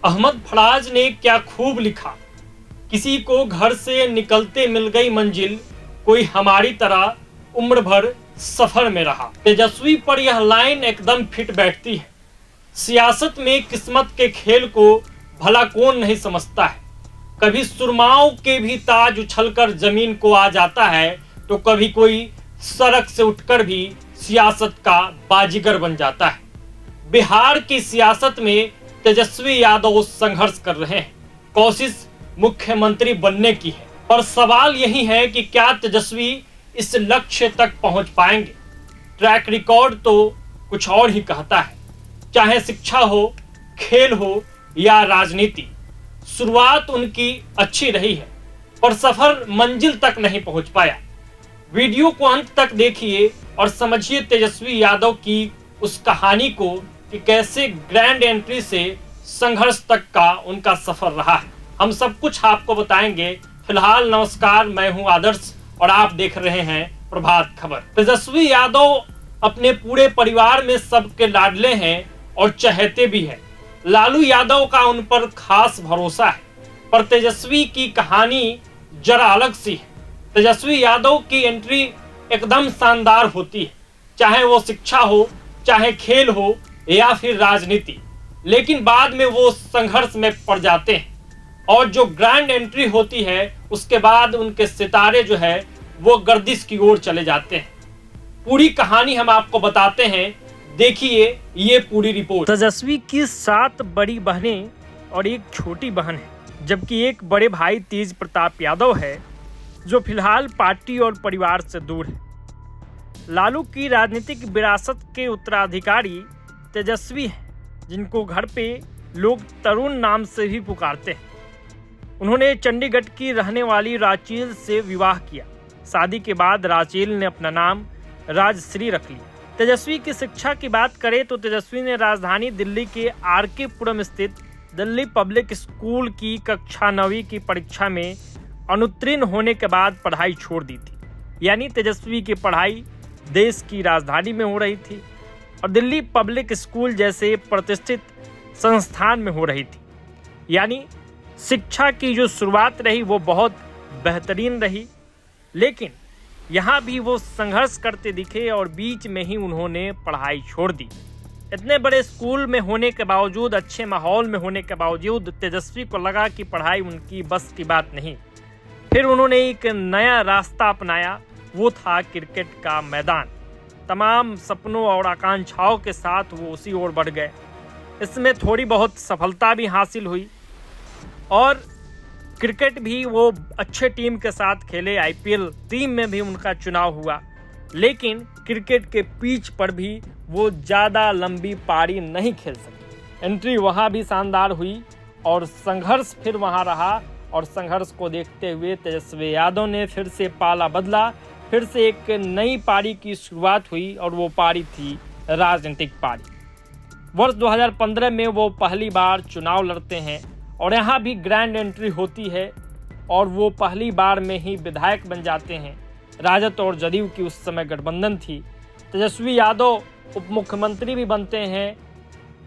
अहमद फराज ने क्या खूब लिखा, किसी को घर से निकलते मिल गई मंजिल, कोई हमारी तरह उम्र भर सफर में रहा। तेजस्वी पर यह लाइन एकदम फिट बैठती है। सियासत में किस्मत के खेल को भला कौन नहीं समझता है। कभी सुरमाओं के भी ताज उछलकर जमीन को आ जाता है, तो कभी कोई सड़क से उठकर भी सियासत का बाजीगर बन जाता है। बिहार की सियासत में तेजस्वी यादव संघर्ष कर रहे हैं। कोशिश मुख्यमंत्री बनने की है, पर सवाल यही है कि क्या तेजस्वी इस लक्ष्य तक पहुंच पाएंगे। ट्रैक रिकॉर्ड तो कुछ और ही कहता है। चाहे शिक्षा हो, खेल हो या राजनीति, शुरुआत उनकी अच्छी रही है, पर सफर मंजिल तक नहीं पहुंच पाया। वीडियो को अंत तक देखिए और समझिए तेजस्वी यादव की उस कहानी को कि कैसे ग्रैंड एंट्री से संघर्ष तक का उनका सफर रहा है। हम सब कुछ आपको बताएंगे। फिलहाल नमस्कार, मैं हूं आदर्श और आप देख रहे हैं प्रभात खबर। तेजस्वी यादव अपने पूरे परिवार में सबके लाडले हैं और चहेते भी हैं। लालू यादव का उन पर खास भरोसा है, पर तेजस्वी की कहानी जरा अलग सी है। तेजस्वी यादव की एंट्री एकदम शानदार होती है, चाहे वो शिक्षा हो, चाहे खेल हो या फिर राजनीति, लेकिन बाद में वो संघर्ष में पड़ जाते हैं और जो ग्रैंड एंट्री होती है उसके बाद उनके सितारे जो है वो गर्दिश की ओर चले जाते हैं। पूरी कहानी हम आपको बताते हैं, देखिए ये पूरी रिपोर्ट। तेजस्वी की 7 बड़ी बहनें और एक छोटी बहन है, जबकि एक बड़े भाई तेज प्रताप यादव है जो फिलहाल पार्टी और परिवार से दूर है। लालू की राजनीतिक विरासत के उत्तराधिकारी तेजस्वी हैं, जिनको घर पे लोग तरुण नाम से भी पुकारते हैं। उन्होंने चंडीगढ़ की रहने वाली राचेल से विवाह किया। शादी के बाद राचेल ने अपना नाम राजश्री रख लिया। तेजस्वी की शिक्षा की बात करें तो तेजस्वी ने राजधानी दिल्ली के आर.के. पुरम स्थित दिल्ली पब्लिक स्कूल की कक्षा 9वीं की परीक्षा में अनुत्तीर्ण होने के बाद पढ़ाई छोड़ दी थी। यानी तेजस्वी की पढ़ाई देश की राजधानी में हो रही थी और दिल्ली पब्लिक स्कूल जैसे प्रतिष्ठित संस्थान में हो रही थी। यानी शिक्षा की जो शुरुआत रही वो बहुत बेहतरीन रही, लेकिन यहाँ भी वो संघर्ष करते दिखे और बीच में ही उन्होंने पढ़ाई छोड़ दी। इतने बड़े स्कूल में होने के बावजूद, अच्छे माहौल में होने के बावजूद तेजस्वी को लगा कि पढ़ाई उनकी बस की बात नहीं। फिर उन्होंने एक नया रास्ता अपनाया, वो था क्रिकेट का मैदान। तमाम सपनों और आकांक्षाओं के साथ वो उसी ओर बढ़ गए। इसमें थोड़ी बहुत सफलता भी हासिल हुई और क्रिकेट भी वो अच्छे टीम के साथ खेले। आईपीएल टीम में भी उनका चुनाव हुआ, लेकिन क्रिकेट के पिच पर भी वो ज़्यादा लंबी पारी नहीं खेल सके। एंट्री वहाँ भी शानदार हुई और संघर्ष फिर वहाँ रहा और संघर्ष को देखते हुए तेजस्वी यादव ने फिर से पाला बदला। फिर से एक नई पारी की शुरुआत हुई और वो पारी थी राजनीतिक पारी। वर्ष 2015 में वो पहली बार चुनाव लड़ते हैं और यहाँ भी ग्रैंड एंट्री होती है और वो पहली बार में ही विधायक बन जाते हैं। राजद और जदयू की उस समय गठबंधन थी। तेजस्वी यादव उप मुख्यमंत्री भी बनते हैं।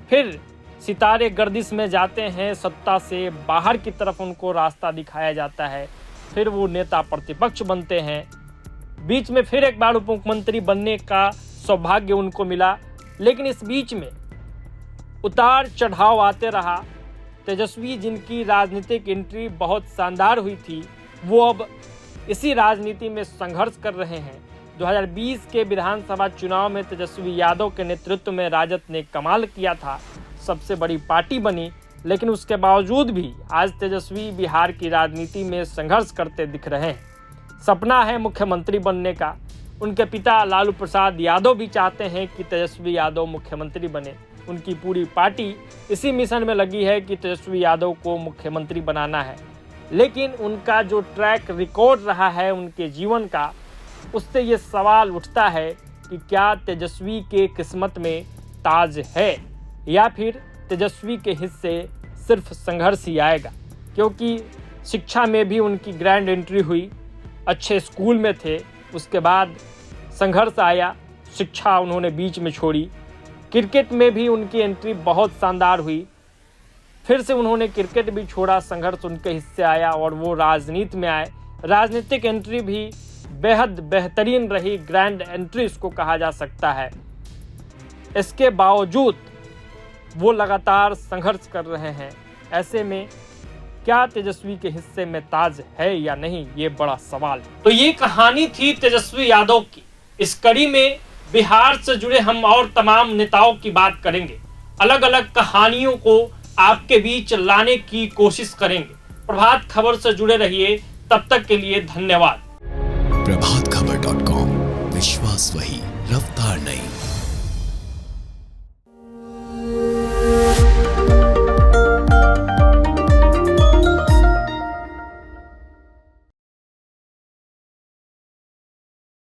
फिर सितारे गर्दिश में जाते हैं, सत्ता से बाहर की तरफ उनको रास्ता दिखाया जाता है। फिर वो नेता प्रतिपक्ष बनते हैं। बीच में फिर एक बार उप मुख्यमंत्री बनने का सौभाग्य उनको मिला, लेकिन इस बीच में उतार चढ़ाव आते रहा। तेजस्वी, जिनकी राजनीतिक एंट्री बहुत शानदार हुई थी, वो अब इसी राजनीति में संघर्ष कर रहे हैं। 2020 के विधानसभा चुनाव में तेजस्वी यादव के नेतृत्व में राजद ने कमाल किया था, सबसे बड़ी पार्टी बनी, लेकिन उसके बावजूद भी आज तेजस्वी बिहार की राजनीति में संघर्ष करते दिख रहे हैं। सपना है मुख्यमंत्री बनने का। उनके पिता लालू प्रसाद यादव भी चाहते हैं कि तेजस्वी यादव मुख्यमंत्री बने। उनकी पूरी पार्टी इसी मिशन में लगी है कि तेजस्वी यादव को मुख्यमंत्री बनाना है, लेकिन उनका जो ट्रैक रिकॉर्ड रहा है उनके जीवन का, उससे ये सवाल उठता है कि क्या तेजस्वी के किस्मत में ताज है या फिर तेजस्वी के हिस्से सिर्फ संघर्ष ही आएगा। क्योंकि शिक्षा में भी उनकी ग्रैंड एंट्री हुई, अच्छे स्कूल में थे, उसके बाद संघर्ष आया, शिक्षा उन्होंने बीच में छोड़ी। क्रिकेट में भी उनकी एंट्री बहुत शानदार हुई। फिर से उन्होंने क्रिकेट भी छोड़ा, संघर्ष उनके हिस्से आया और वो राजनीति में आए। राजनीतिक एंट्री भी बेहद बेहतरीन रही, ग्रैंड एंट्री इसको कहा जा सकता है। इसके बावजूद वो लगातार संघर्ष कर रहे हैं। ऐसे में क्या तेजस्वी के हिस्से में ताज है या नहीं, ये बड़ा सवाल है। तो ये कहानी थी तेजस्वी यादव की। इस कड़ी में बिहार से जुड़े हम और तमाम नेताओं की बात करेंगे, अलग अलग कहानियों को आपके बीच लाने की कोशिश करेंगे। प्रभात खबर से जुड़े रहिए, तब तक के लिए धन्यवाद। प्रभातखबर.com, विश्वास वही, रफ्तार नहीं।